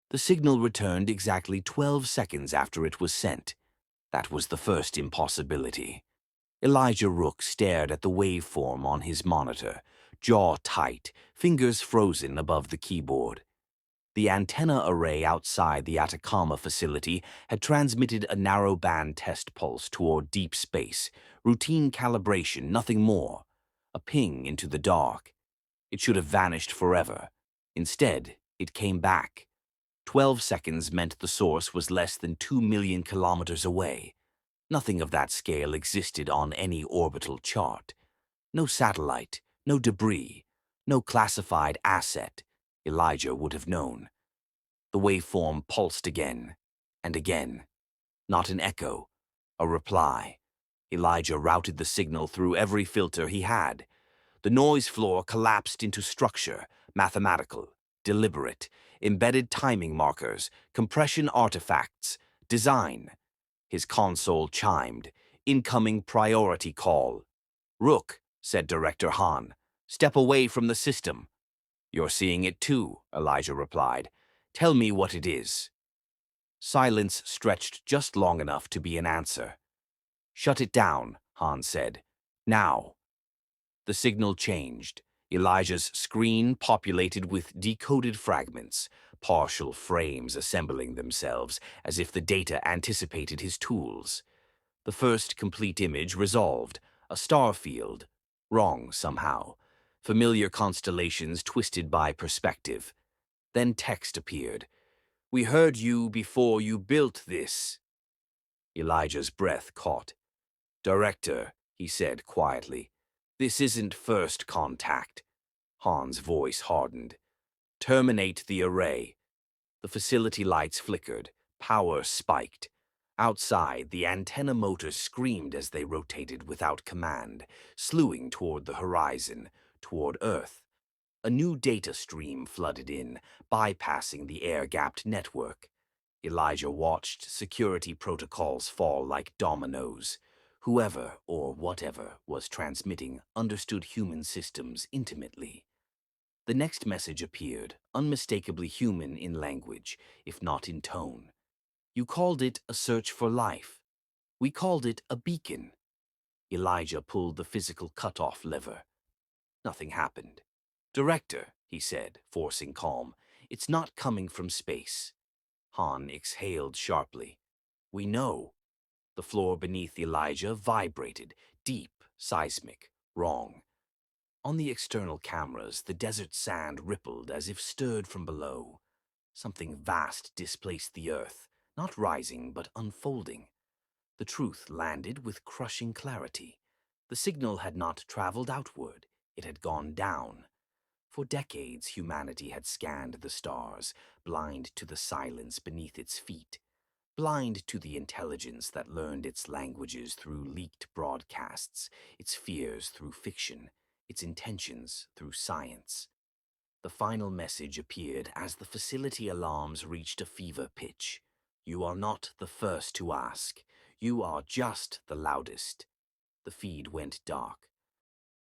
The signal returned exactly 12 seconds after it was sent. That was the first impossibility. Elijah Rook stared at the waveform on his monitor, jaw tight, fingers frozen above the keyboard. The antenna array outside the Atacama facility had transmitted a narrowband test pulse toward deep space, routine calibration, nothing more. A ping into the dark. It should have vanished forever. Instead, it came back. 12 seconds meant the source was less than 2 million kilometers away. Nothing of that scale existed on any orbital chart. No satellite, no debris, no classified asset. Elijah would have known. The waveform pulsed again and again. Not an echo, a reply. Elijah routed the signal through every filter he had. The noise floor collapsed into structure, mathematical, deliberate, embedded timing markers, compression artifacts, design. His console chimed. Incoming priority call. "Rook," said Director Hahn. "Step away from the system." "You're seeing it too," Elijah replied. "Tell me what it is." Silence stretched just long enough to be an answer. "Shut it down," Hahn said. "Now." The signal changed. Elijah's screen populated with decoded fragments, partial frames assembling themselves as if the data anticipated his tools. The first complete image resolved, a star field. Wrong somehow. Familiar constellations twisted by perspective. Then text appeared. "We heard you before you built this." Elijah's breath caught. "Director," he said quietly, "this isn't first contact." Hahn's voice hardened. "Terminate the array." The facility lights flickered. Power spiked. Outside, the antenna motors screamed as they rotated without command, slewing toward the horizon, toward Earth. A new data stream flooded in, bypassing the air-gapped network. Elijah watched security protocols fall like dominoes. Whoever or whatever was transmitting understood human systems intimately. The next message appeared, unmistakably human in language, if not in tone. "You called it a search for life. We called it a beacon." Elijah pulled the physical cutoff lever. Nothing happened. "Director," he said, forcing calm, "it's not coming from space." Hahn exhaled sharply. "We know." The floor beneath Elijah vibrated, deep, seismic, wrong. On the external cameras, the desert sand rippled as if stirred from below. Something vast displaced the earth, not rising but unfolding. The truth landed with crushing clarity. The signal had not traveled outward, it had gone down. For decades, humanity had scanned the stars, blind to the silence beneath its feet, blind to the intelligence that learned its languages through leaked broadcasts, its fears through fiction, its intentions through science. The final message appeared as the facility alarms reached a fever pitch. "You are not the first to ask. You are just the loudest." The feed went dark.